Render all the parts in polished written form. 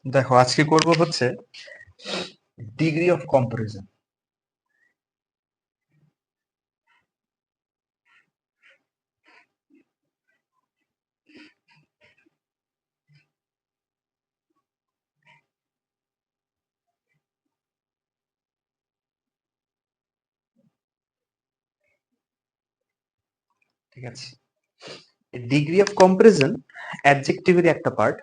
দেখো আজকে করব হচ্ছে ডিগ্রি অফ কম্পারিজন। ঠিক আছে, ডিগ্রি অফ কম্পারিজন অ্যাডজেক্টিভেরই একটা পার্ট।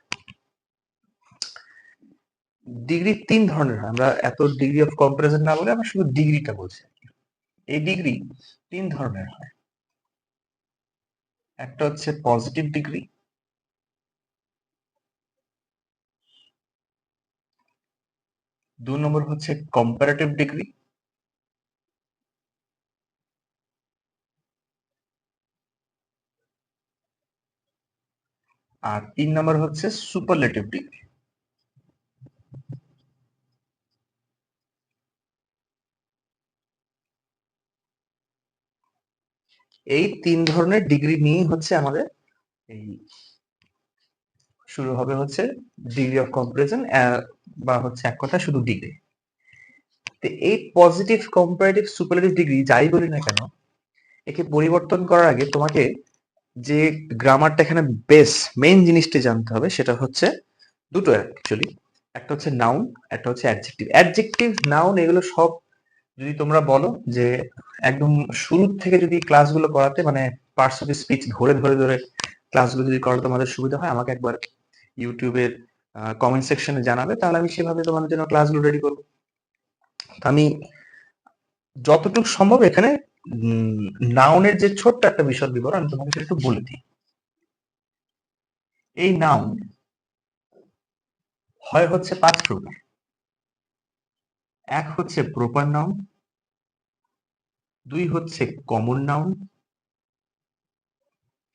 ডিগ্রি তিন ধরনের হয়, আমরা এত ডিগ্রি অফ কম্পারিজন না বলে আমরা শুধু ডিগ্রিটা বলছি। এই ডিগ্রি তিন ধরনের হয়। একটা হচ্ছে পজিটিভ ডিগ্রি, দুই নম্বর হচ্ছে কম্পারেটিভ ডিগ্রি, আর তিন নম্বর হচ্ছে সুপারলেটিভ ডিগ্রি। এই তিন ধরনের ডিগ্রি নিয়েই হচ্ছে আমাদের এই শুরু হবে হচ্ছে ডিগ্রি অফ কম্পারিজন, বা হচ্ছে এক কথা শুধু ডিগ্রি। তো এই পজিটিভ, কম্পারেটিভ, সুপারলেটিভ ডিগ্রি যাই বলি না কেন, একে পরিবর্তন করার আগে তোমাকে যে গ্রামারটা এখানে বেস মেইন জিনিসটা জানতে হবে, সেটা হচ্ছে দুটো অ্যাকচুয়ালি। একটা হচ্ছে নাউন, একটা হচ্ছে অ্যাডজেক্টিভ। অ্যাডজেক্টিভ, নাউন এগুলো সব যদি তোমরা বলো যে একদম শুরু থেকে যদি ক্লাসগুলো করাতে, মানে পার্টস অফ স্পিচ ধরে ধরে ধরে ক্লাসগুলো যদি করাতে তোমাদের সুবিধা হয়, আমাকে একবার ইউটিউবের কমেন্ট সেকশনে জানাবে, তাহলে আমি সেভাবে তোমাদের জন্য ক্লাসগুলো রেডি করবো। আমি যতটুকু সম্ভব এখানে নাউনের যে ছোট্ট একটা বিশদ বিবরণ আমি তোমাকে সেটা একটু বলে দিই। এই নাউন হয় হচ্ছে পাঁচ প্রকার। এক হচ্ছে প্রপার নাউন, দুই হচ্ছে কমন নাউন,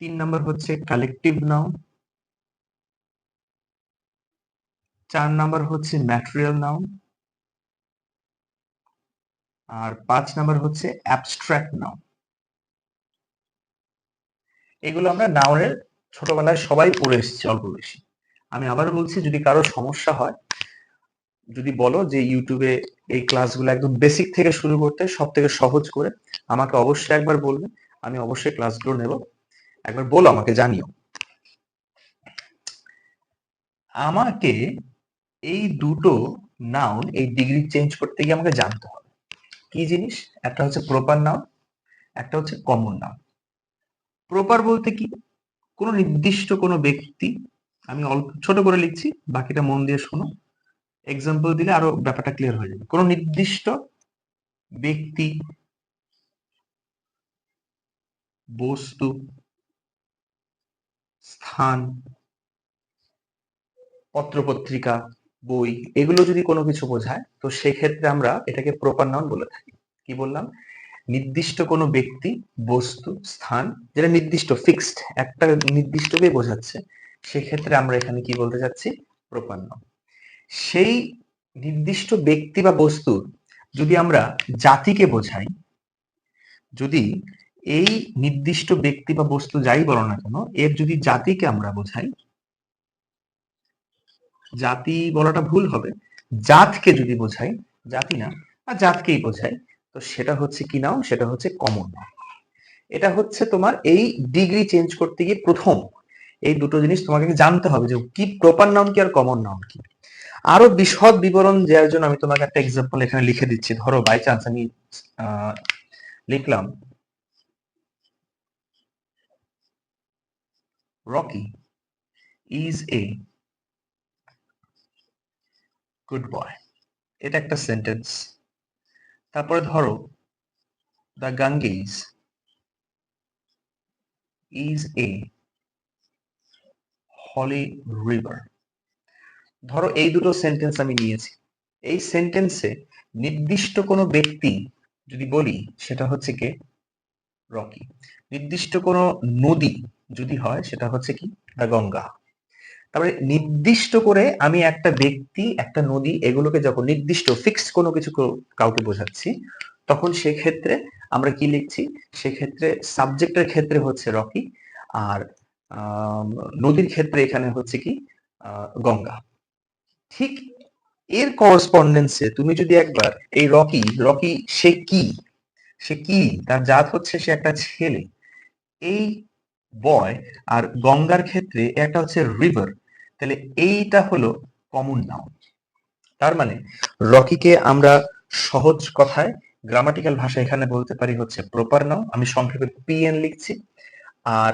তিন নম্বর হচ্ছে কালেকটিভ নাউন, চার নম্বর হচ্ছে ম্যাটেরিয়াল নাউন, আর পাঁচ নম্বর হচ্ছে অ্যাবস্ট্রাক্ট নাউন। এগুলো আমরা নাউনের ছোটবেলায় সবাই পড়ে এসেছি অল্প বেশি। আমি আবার বলছি, যদি কারো সমস্যা হয়, যদি বলো যে ইউটিউবে এই ক্লাসগুলো একদম বেসিক থেকে শুরু করতে সব থেকে সহজ করে, আমাকে অবশ্যই একবার বলবে, আমি অবশ্যই ক্লাসগুলো নেব। একবার বলো, আমাকে জানিও। আমাকে এই দুটো নাউন, এই ডিগ্রি চেঞ্জ করতে গিয়ে আমাকে জানতে হবে কি জিনিস। একটা হচ্ছে প্রপার নাউন, একটা হচ্ছে কমন নাউন। প্রপার বলতে কি, কোনো নির্দিষ্ট কোনো ব্যক্তি, আমি অল্প ছোট করে লিখছি, বাকিটা মন দিয়ে শোনো, এক্সাম্পল দিলে আরো ব্যাপারটা ক্লিয়ার হয়ে যাবে। কোনো নির্দিষ্ট ব্যক্তি, বস্তু, স্থান, পত্রপত্রিকা, বই, এগুলো যদি কোনো কিছু বোঝায়, তো সেক্ষেত্রে আমরা এটাকে প্রপার নাউন বলে থাকি। কি বললাম? নির্দিষ্ট কোনো ব্যক্তি, বস্তু, স্থান, যেটা নির্দিষ্ট ফিক্সড একটা নির্দিষ্টকে বোঝাচ্ছে, সেক্ষেত্রে আমরা এখানে কি বলতে যাচ্ছি? Proper noun. সেই নির্দিষ্ট ব্যক্তি বা বস্তুর যদি আমরা জাতিকে বোঝাই, যদি এই নির্দিষ্ট ব্যক্তি বা বস্তু যাই বলো না কেন, এর যদি জাতিকে আমরা বোঝাই, জাতি বলাটা ভুল হবে, জাতকে যদি বোঝাই, জাতি না, আর জাতকেই বোঝাই, তো সেটা হচ্ছে কি নাউন? সেটা হচ্ছে কমন নাউন। এটা হচ্ছে তোমার এই ডিগ্রি চেঞ্জ করতে গিয়ে প্রথম এই দুটো জিনিস তোমাকে জানতে হবে, যে কি প্রপার নাউন কি আর কমন নাউন কি। আরো বিশদ বিবরণ দেওয়ার জন্য আমি তোমাকে একটা এক্সাম্পল এখানে লিখে দিচ্ছি। ধরো বাই চান্স আমি লিখলাম Rocky is a good boy, এটা একটা সেন্টেন্স। তারপরে ধরো the Ganges is a holy river. ধরো এই দুটো সেন্টেন্স আমি নিয়েছি। এই সেন্টেন্সে নির্দিষ্ট কোনো ব্যক্তি যদি বলি, সেটা হচ্ছে কে? রকি। নির্দিষ্ট কোনো নদী যদি হয়, সেটা হচ্ছে কি? দা গঙ্গা। তারপরে নির্দিষ্ট করে আমি একটা ব্যক্তি, একটা নদী, এগুলোকে যখন নির্দিষ্ট ফিক্সড কোনো কিছু কাউকে বোঝাচ্ছি, তখন সেক্ষেত্রে আমরা কি লিখছি? সেক্ষেত্রে সাবজেক্টের ক্ষেত্রে হচ্ছে রকি, আর নদীর ক্ষেত্রে এখানে হচ্ছে কি? গঙ্গা। ঠিক এর করসপন্ডেন্সে তুমি যদি একবার এই রকি সে কি তার জাত হচ্ছে সে একটা ছেলে, এই বয় আর গঙ্গার ক্ষেত্রে একটা হচ্ছে রিভার, তাহলে এইটা হলো কমন নাউন। তার মানে রকিকে আমরা সহজ কথায় গ্রামাটিক্যাল ভাষা এখানে বলতে পারি হচ্ছে প্রপার নাউন, আমি সংক্ষেপে পিএন লিখছি। আর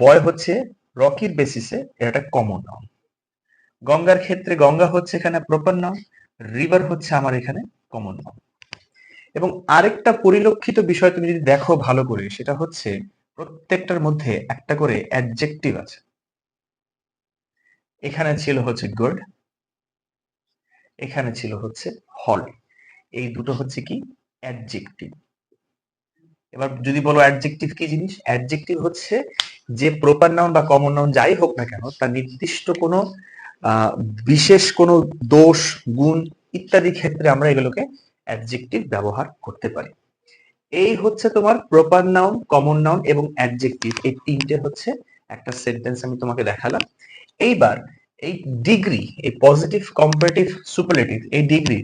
বয় হচ্ছে রকির বেসিসে এটা কমন নাউন। গঙ্গার ক্ষেত্রে গঙ্গা হচ্ছে এখানে প্রপার নাউন, রিভার হচ্ছে আমার এখানে কমন নাউন। এবং আরেকটা পরিলক্ষিত বিষয় তুমি যদি দেখো ভালো করে, সেটা হচ্ছে প্রত্যেকটার মধ্যে একটা করে অ্যাডজেক্টিভ আছে। এখানে ছিল হচ্ছে গুড, এখানে ছিল হচ্ছে হল, এই দুটো হচ্ছে কি অ্যাডজেক্টিভ। এবার যদি বলো অ্যাডজেক্টিভ কি জিনিস, অ্যাডজেক্টিভ হচ্ছে যে প্রপার নাউন বা কমন নাউন যাই হোক না কেন, তার নির্দিষ্ট কোনো বিশেষ কোনো দোষ, গুণ ইত্যাদি ক্ষেত্রে আমরা এগুলোকে অ্যাডজেক্টিভ ব্যবহার করতে পারি। এই হচ্ছে তোমার প্রপার নাউন, কমন নাউন এবং অ্যাডজেক্টিভ, এই তিনটে হচ্ছে একটা সেন্টেন্স আমি তোমাকে দেখালাম। এইবার এই ডিগ্রি, এই পজিটিভ, কম্পারেটিভ, সুপারলেটিভ, এই ডিগ্রি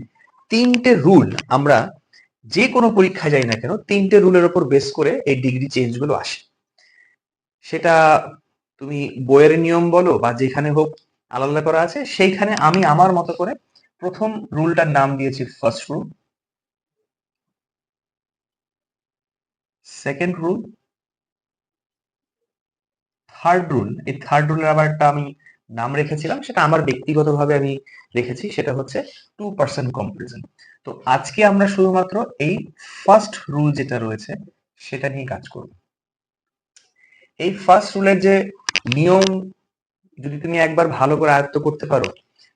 তিনটে রুল আমরা যে কোনো পরীক্ষায় যাই না কেন, তিনটে রুলের উপর বেস করে এই ডিগ্রি চেঞ্জ গুলো আসে। সেটা তুমি বইয়ের নিয়ম বলো বা যেখানে হোক আলাদা করা আছে, সেইখানে আমি আমার মতো করে প্রথম রুলটার নাম দিয়েছি first rule, second rule, third rule. এই থার্ড রুলের আবার একটা আমি নাম রেখেছিলাম, সেটা আমার ব্যক্তিগতভাবে আমি রেখেছি, সেটা হচ্ছে 2% কম্পারিজন। তো আজকে আমরা শুধুমাত্র এই ফার্স্ট রুল যেটা রয়েছে সেটা নিয়ে কাজ করব। এই ফার্স্ট রুলের যে নিয়ম যদি তুমি একবার ভালো করে আয়ত্ত করতে পারো,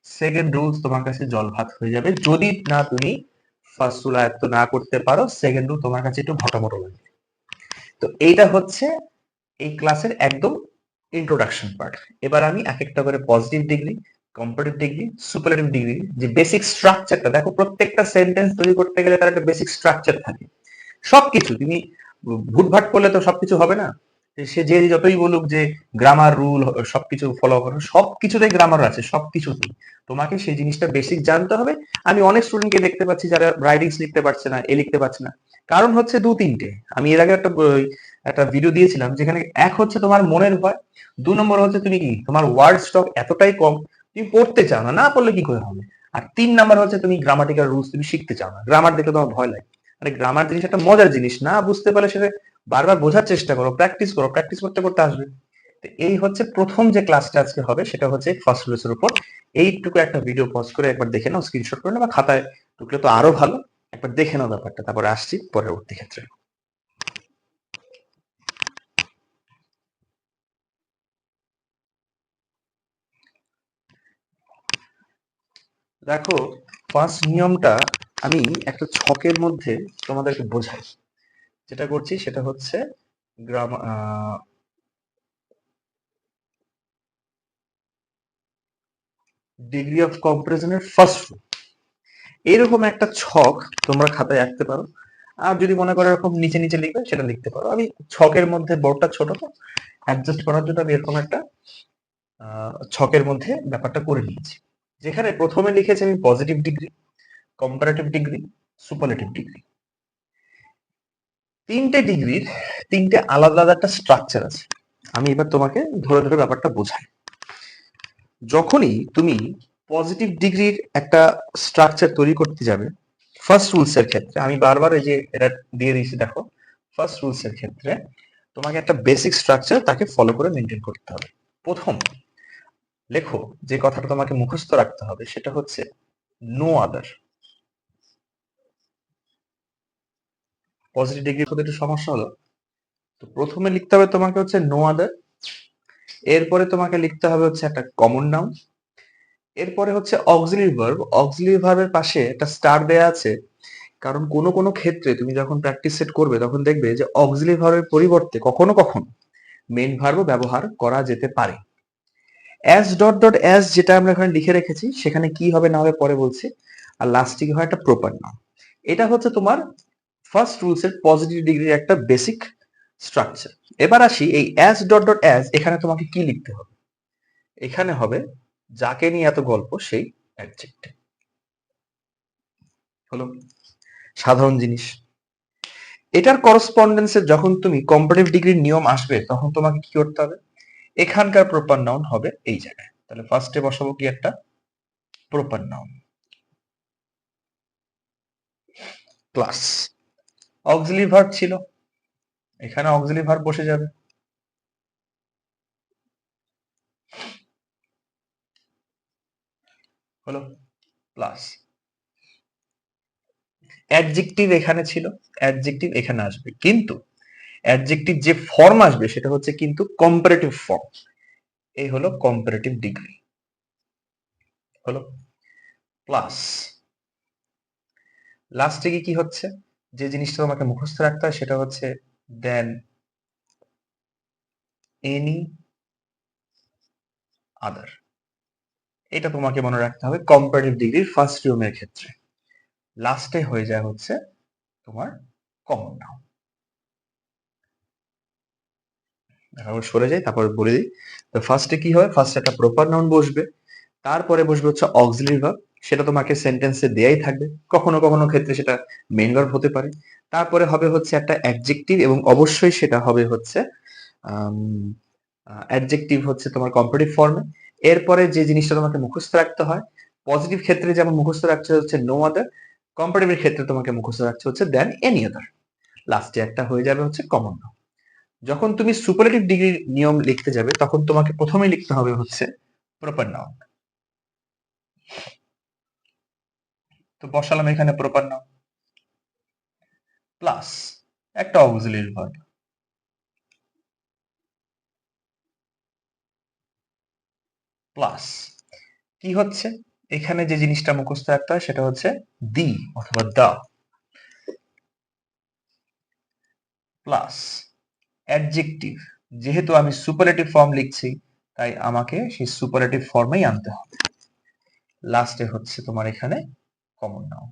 সেকেন্ড রুল তোমার কাছে জল ভাত হয়ে যাবে। যদি না তুমি ফার্স্ট রুল আয়ত্ত না করতে পারো, সেকেন্ড রুল তোমার কাছে একটু ভটাভট লাগবে। তো এইটা হচ্ছে এই ক্লাসের একদম ইন্ট্রোডাকশন পার্ট। এবার আমি এক একটা করে positive degree, comparative degree, superlative degree যে বেসিক স্ট্রাকচারটা দেখো, প্রত্যেকটা সেন্টেন্স তৈরি করতে গেলে তার একটা বেসিক স্ট্রাকচার থাকে। সবকিছু তুমি ভুটভাট করলে তো সবকিছু হবে না। সে যে যতই বলুক যে গ্রামার রুল সবকিছু ফলো করো, সবকিছুতেই গ্রামার আছে, সবকিছুতেই তোমাকে সেই জিনিসটা বেসিক জানতে হবে। আমি অনেক স্টুডেন্টকে দেখতে পাচ্ছি যারা রাইটিংস লিখতে পারছে না, লিখতে পারছে না, কারণ হচ্ছে দু তিনটে। আমি এর আগে একটা ভিডিও দিয়েছিলাম যেখানে এক হচ্ছে তোমার মনের ভয়, 2 নম্বর হচ্ছে তুমি কি তোমার ওয়ার্ড স্টক এতটাই কম, তুমি পড়তে চাও না, না পড়লে কি করে হবে। আর 3 নম্বর হচ্ছে তুমি গ্রামাটিক্যাল রুলস তুমি শিখতে চাও না, গ্রামার দেখলে তোমার ভয় লাগে। আরে গ্রামার জিনিস একটা মজার জিনিস, না বুঝতে পারলে সেটা বারবার বোঝার চেষ্টা করো, প্র্যাকটিস করো, প্র্যাকটিস করতে করতে আসবে। তো এই হচ্ছে প্রথম যে ক্লাসটা আজকে হবে, সেটা হচ্ছে ফার্স্ট রুলসের উপর। এইটুকু একটা ভিডিও পজ করে একবার দেখে নাও, স্ক্রিনশট করে নাও বা খাতায় টুকলে তো আরো ভালো, একবার দেখে নাও ব্যাপারটা, তারপরে আসছি পরবর্তী ক্ষেত্রে। দেখো, ফার্স্ট নিয়মটা আমি একটা ছকের মধ্যে তোমাদেরকে বোঝাই। যেটা করছি সেটা হচ্ছে ডিগ্রি অফ কম্পারিজনের ফার্স্ট রুল। এরকম একটা ছক তোমরা খাতায় আঁকতে পারো, আর যদি মনে করো এরকম নিচে নিচে লিখবে সেটা লিখতে পারো। আমি ছকের মধ্যে বোর্ডটা ছোট তো, অ্যাডজাস্ট করার জন্য আমি এরকম একটা ছকের মধ্যে ব্যাপারটা করে নিয়েছি, যেখানে প্রথমে লিখেছি আমি positive degree, comparative degree, superlative degree. তিনটে ডিগ্রির তিনটে আলাদা আলাদা একটা স্ট্রাকচার আছে। আমি এবার তোমাকে ধরে ধরে ব্যাপারটা বোঝাই। যখনই তুমি পজিটিভ ডিগ্রির একটা স্ট্রাকচার তৈরি করতে যাবে, ফার্স্ট রুলস এর ক্ষেত্রে আমি বারবার এই যে এটা দিয়ে দিয়েছি দেখো, ফার্স্ট রুলস এর ক্ষেত্রে তোমাকে একটা বেসিক স্ট্রাকচার তাকে ফলো করে মেনটেন করতে হবে। প্রথম লেখো যে কথাটা তোমাকে মুখস্থ রাখতে হবে সেটা হচ্ছে নো আদার। পজিটিভ ডিগ্রির ক্ষেত্রে একটু সমস্যা হলো, তো প্রথমে লিখতে হবে তোমাকে হচ্ছে নো আদার, এরপরে তোমাকে লিখতে হবে হচ্ছে একটা কমন নাউন, এরপরে হচ্ছে অক্সিলারি ভার্ব। অক্সিলারি ভার্বের পাশে একটা স্টার দেয়া আছে, কারণ কোনো কোনো ক্ষেত্রে তুমি যখন প্র্যাকটিস সেট করবে তখন দেখবে যে অক্সিলারি ভার্বের পরিবর্তে কখনো কখনো মেইন ভার্বও ব্যবহার করা যেতে পারে। অ্যাজ ডট ডট অ্যাজ যেটা আমরা এখানে লিখে রেখেছি সেখানে কি হবে না হবে পরে বলছি। আর লাস্টে কি হয় একটা প্রপার নাউন। এটা হচ্ছে তোমার ফার্স্ট রুলস এর পজিটিভ ডিগ্রির একটা বেসিক স্ট্রাকচার। এবার আসি এই অ্যাজ ডট ডট অ্যাজ, এখানে তোমাকে কি লিখতে হবে। এখানে হবে যাকে নিয়ে এত গল্প সেই অ্যাডজেক্টিভ। হলো সাধারণ জিনিস। এটার করসপন্ডেন্সে যখন তুমি কম্পারেটিভ ডিগ্রির নিয়ম আসবে তখন তোমাকে কি করতে হবে, এখানকার প্রপার নাউন হবে এই জায়গায়। তাহলে ফার্স্টে বসাবো কি একটা proper noun plus auxiliary verb ছিল, এখানে অক্সিলারি ভার্ব বসে যাবে, হলো প্লাস অ্যাডজেক্টিভ এখানে ছিল, অ্যাডজেক্টিভ এখানে আসবে, কিন্তু অ্যাডজেক্টিভ যে ফর্ম আসবে সেটা হচ্ছে কিন্তু কম্পারেটিভ ফর্ম। এই হলো কম্পারেটিভ ডিগ্রি, হলো প্লাস লাস্টে কি হচ্ছে, যে জিনিসটা তোমাকে মুখস্থ রাখতে হয় সেটা হচ্ছে দেন এনি আদার। এটা তোমাকে মনে রাখতে হবে কম্পারেটিভ ডিগ্রির ফার্স্ট নিয়মের ক্ষেত্রে। লাস্টে হয়ে যায় হচ্ছে তোমার কমন নাউন। সরে যাই, তারপর বলে দিই। তো ফার্স্টে কি হয়, ফার্স্টে একটা প্রপার নাউন বসবে, তারপরে বসবে হচ্ছে অক্সিলারি ভার্ব, সেটা তোমাকে সেন্টেন্সে দেয়াই থাকবে, কখনো কখনো ক্ষেত্রে সেটা মেইন ভার্ব হতে পারে। তারপরে হবে হচ্ছে একটা অ্যাডজেক্টিভ, এবং অবশ্যই সেটা হবে হচ্ছে অ্যাডজেক্টিভ হচ্ছে তোমার কম্পারেটিভ ফর্মে। এরপরে যে জিনিসটা তোমাকে মুখস্থ রাখতে হয়, পজিটিভ ক্ষেত্রে যেমন মুখস্থ রাখতে হচ্ছে নো আদার, কম্পারেটিভ ক্ষেত্রে তোমাকে মুখস্থ রাখতে হচ্ছে দেন এনি আদার। লাস্টে একটা হয়ে যাবে হচ্ছে কমন নাউন। যখন তুমি সুপারলেটিভ ডিগ্রির নিয়ম লিখতে যাবে তখন তোমাকে প্রথমেই লিখতে হবে হচ্ছে প্রপার নাউন। তো বসালাম এখানে প্রপার নাউন প্লাস একটা অক্সিলারি ভার্ব প্লাস কি হচ্ছে, এখানে যে জিনিসটা মুখস্থ রাখতে হয় সেটা হচ্ছে দি অথবা দা, প্লাস অ্যাডজেক্টিভ। যেহেতু আমি সুপারলেটিভ ফর্ম লিখছি তাই আমাকে সেই সুপারলেটিভ ফর্মেই আনতে হবে। লাস্টে হচ্ছে তোমার এখানে কমন নাউন।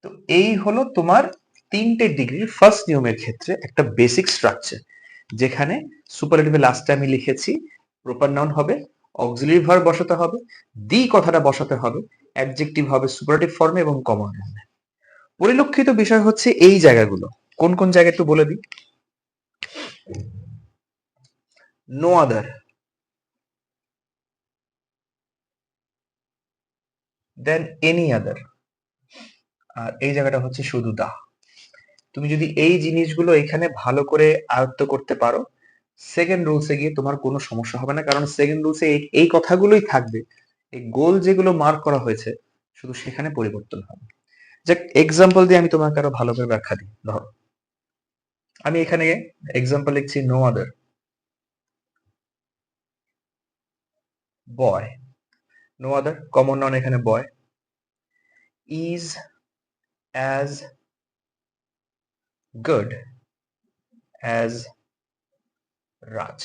তো এই হলো তোমার তিনটে ডিগ্রির ফার্স্ট নিয়মের ক্ষেত্রে একটা বেসিক স্ট্রাকচার, যেখানে সুপারলেটিভের লাস্টে আমি লিখেছি প্রপার নাউন হবে, অক্সিলারি ভার্ব বসাতে হবে, দি কথাটা বসাতে হবে, অ্যাডজেক্টিভ হবে সুপারলেটিভ ফর্মে এবং কমন নাউনে। পরিলক্ষিত বিষয় হচ্ছে এই জায়গাগুলো, কোন কোন জায়গা একটু বলে দিই। No other, than any other, আর এই জায়গাটা হচ্ছে শুধু দা। তুমি যদি এই জিনিসগুলো এখানে ভালো করে আয়ত্ত করতে পারো, সেকেন্ড রুলসে গিয়ে তোমার কোনো সমস্যা হবে না, কারণ সেকেন্ড রুলসে এই কথাগুলোই থাকবে, এই গোল যেগুলো মার্ক করা হয়েছে শুধু সেখানে পরিবর্তন হবে। যে এক্সাম্পল দিয়ে আমি তোমাকে আরো ভালো করে ব্যাখ্যা দিই। ধরো আমি এখানে এক্সাম্পল লিখছি নো আদার বয়, নো আদার কমন নাউন এখানে বয়, ইজ অ্যাজ গুড অ্যাজ রাজ।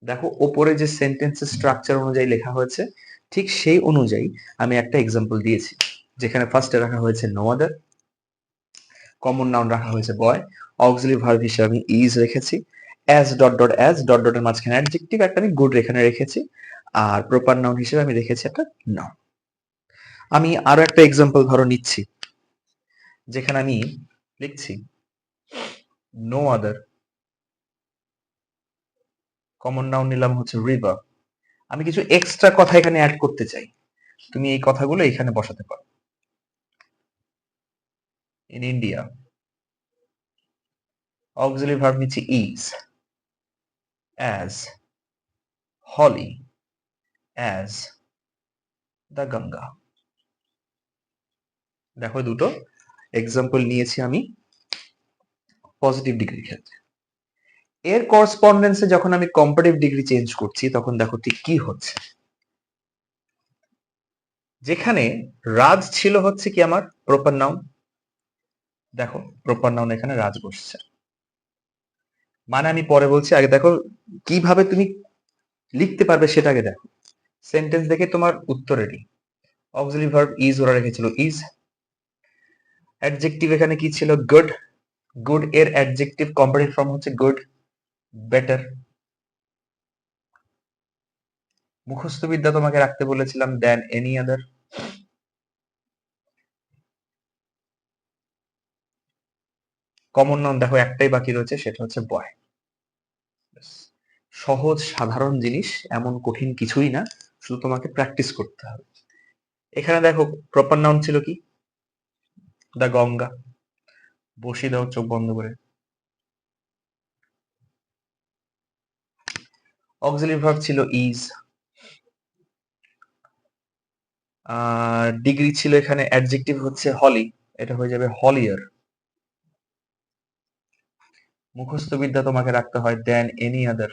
দেখো ওপরে যে সেন্টেন্সের স্ট্রাকচার অনুযায়ী লেখা হয়েছে ঠিক সেই অনুযায়ী আমি একটা এক্সাম্পল দিয়েছি, যেখানে ফার্স্টে রাখা হয়েছে নো আদার, কমন নাউন রাখা হয়েছে বয়, অক্সিলারি ভার্ব হিসেবে আমি ইজ রেখেছি, as dot dot as dot ডটের মাঝখানে অ্যাডজেক্টিভ একটা আমি গুড এখানে রেখেছি, আর প্রপার নাউন হিসেবে আমি রেখেছি একটা নাউন। আমি আরো একটা এক্সাম্পল ধরো নিচ্ছি, যেখানে আমি লিখছি নো আদার, কমন নাউন নিলাম হচ্ছে রিভার, আমি কিছু এক্সট্রা কথা এখানে অ্যাড করতে চাই, তুমি এই কথাগুলো এখানে বসাতে পারো। ইন ইন্ডিয়া, অক্সিলারি ভার্ব নিচ্ছি is, as holy, as the Ganga. দেখো দুটো এক্সাম্পল নিয়েছি আমি পজিটিভ ডিগ্রির ক্ষেত্রে। এর করসপন্ডেন্সে যখন আমি কম্পারেটিভ ডিগ্রি চেঞ্জ করছি তখন দেখো ঠিক কি হচ্ছে, যেখানে রাজ ছিল হচ্ছে কি আমার প্রপার নাউন, দেখো প্রপার নাউন এখানে রাজ বসছে, মানে আমি পরে বলছি, আগে দেখো কিভাবে তুমি লিখতে পারবে সেটা আগে দেখো, সেন্টেন্স দেখে তোমার উত্তর রেডি। অক্সিলারি ভার্ব ইজ ওরা রেখেছিল ইজ, অ্যাডজেক্টিভ এখানে কি ছিল গুড, গুড এর অ্যাডজেক্টিভ কম্পারেটিভ ফর্ম হচ্ছে গুড, বেটার, মুখস্থ বিদ্যা তোমাকে রাখতে বলেছিলাম than any other. Common noun দেখো একটাই বাকি রয়েছে, সেটা হচ্ছে বয়। সহজ সাধারণ জিনিস, এমন কঠিন কিছুই না, শুধু তোমাকে প্র্যাকটিস করতে হবে। এখানে দেখো প্রপার নাউন ছিল কি, দা গঙ্গা। বসিয়ে দাও চোখ বন্ধ করে। অক্সিলারি ভার্ব ছিল ইজ। আর ডিগ্রি ছিল এখানে অ্যাডজেক্টিভ হচ্ছে হলি, এটা হয়ে যাবে হলিয়ার। মুখস্থ বিদ্যা তোমাকে রাখতে হয় than any other.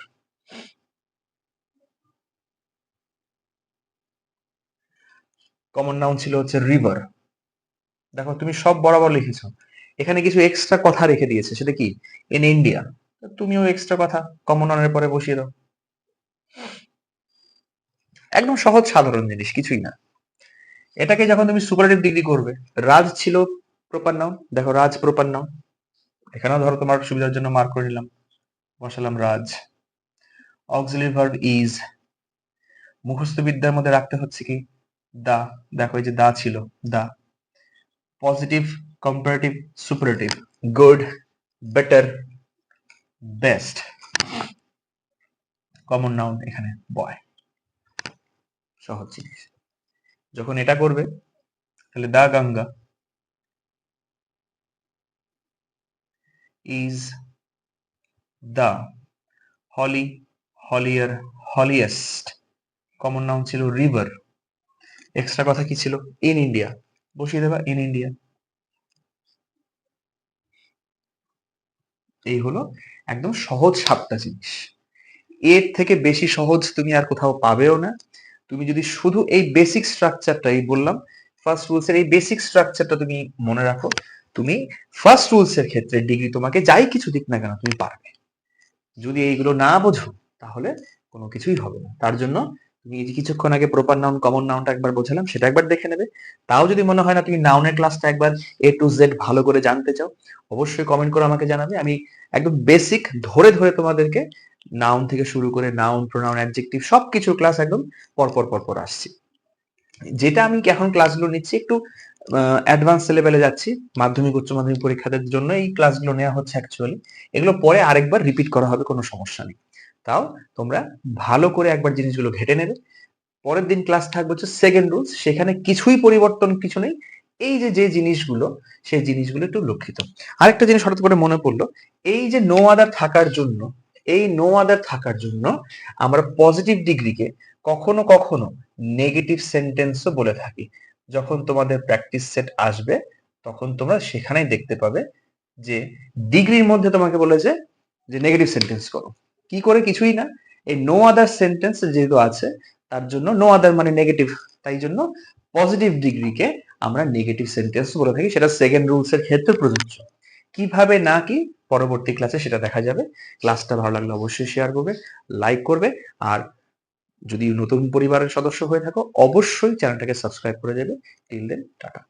Common noun ছিল হচ্ছে রিভার। দেখো তুমি সব বরাবর লিখেছো, এখানে কিছু এক্সট্রা কথা রেখে দিয়েছে, সেটা কি ইন ইন্ডিয়া, তুমিও এক্সট্রা কথা কমন নাউনের পরে বসিয়ে দাও। একদম সহজ সাধারণ জিনিস, কিছুই না। এটাকে যখন তুমি সুপারলেটিভ ডিগ্রি করবে, রাজ ছিল প্রপার নাউন, দেখো রাজ প্রপার নাউন, এখানেও ধরো তোমার সুবিধার জন্য মার্ক করে নিলাম, বসালাম রাজ। Auxiliary verb is. মুখস্থ বিদ্যার মধ্যে রাখতে হচ্ছে কি দা, দেখো এই যে দা ছিল, the. Positive, comparative, superlative, good, better, best. Common noun এখানে বয়। সহজ জিনিস। যখন এটা করবে তাহলে the Ganga is the holy, holier, holiest. Common noun ছিল রিভার। এক্সট্রা কথা কি ছিল ইন ইন্ডিয়া, বসিয়ে দেবা ইন ইন্ডিয়া। এই হলো একদম সহজ 7টা জিনিস। এর থেকে বেশি সহজ তুমি আর কোথাও পাবেও না। তুমি যদি শুধু এই বেসিক স্ট্রাকচারটা, এই বললাম ফার্স্ট রুলস এর এই বেসিক স্ট্রাকচারটা তুমি মনে রাখো, তুমি ফার্স্ট রুলস এর ক্ষেত্রে ডিগ্রি তোমাকে যাই কিছু দিক না কেন তুমি পারবে। যদি এইগুলো না বোঝো তাহলে কোনো কিছুই হবে না। তার জন্য তুমি এই যে কিছুক্ষণ আগে প্রপার নাউন কমন নাউনটা একবার বোঝালাম, সেটা একবার দেখে নেবে। তাও যদি মনে হয় না তুমি নাউনের ক্লাসটা একবার এ টু জেড ভালো করে জানতে চাও, অবশ্যই কমেন্ট করে আমাকে জানাবে। আমি একদম বেসিক ধরে ধরে তোমাদেরকে নাউন থেকে শুরু করে নাউন, প্রোনাউন, অ্যাডজেক্টিভ সবকিছুর ক্লাস একদম পরপর পরপর আসছি। যেটা আমি এখন ক্লাসগুলো নিচ্ছি একটু অ্যাডভান্স লেভেলে যাচ্ছি, মাধ্যমিক উচ্চ মাধ্যমিক পরীক্ষাদের জন্য এই ক্লাসগুলো নেওয়া হচ্ছে অ্যাকচুয়ালি। এগুলো পরে আরেকবার রিপিট করা হবে, কোনো সমস্যা নেই। তাও তোমরা ভালো করে একবার জিনিসগুলো ঘেটে নেবে। পরের দিন ক্লাস থাকবে হচ্ছে সেকেন্ড রুলস, সেখানে কিছুই পরিবর্তন কিছু নেই। এই যে যে জিনিসগুলো, সেই জিনিসগুলো একটু লক্ষিত। আরেকটা জিনিস হঠাৎ করে মনে পড়লো, এই যে নো আদার থাকার জন্য, এই নো আদার থাকার জন্য আমরা পজিটিভ ডিগ্রিকে কখনো কখনো নেগেটিভ সেন্টেন্সও বলে থাকি। যখন তোমাদের প্র্যাকটিস সেট আসবে তখন তোমরা সেখানেই দেখতে পাবে যে ডিগ্রির মধ্যে তোমাকে বলেছে যে নেগেটিভ সেন্টেন্স করো। কি করে? কিছুই না, এই নো আদার সেন্টেন্স যেহেতু আছে তার জন্য নো আদার মানে নেগেটিভ, তাই জন্য পজিটিভ ডিগ্রিকে আমরা নেগেটিভ সেন্টেন্স বলে থাকি। সেটা সেকেন্ড রুলস এর ক্ষেত্রে প্রযোজ্য। কিভাবে না কি পরবর্তী ক্লাসে সেটা দেখা যাবে। ক্লাসটা ভালো লাগলে অবশ্যই শেয়ার করবে, লাইক করবে, আর যদি নতুন পরিবারের সদস্য হয়ে থাকো অবশ্যই চ্যানেলটাকে সাবস্ক্রাইব করে দেবে। Till then tata.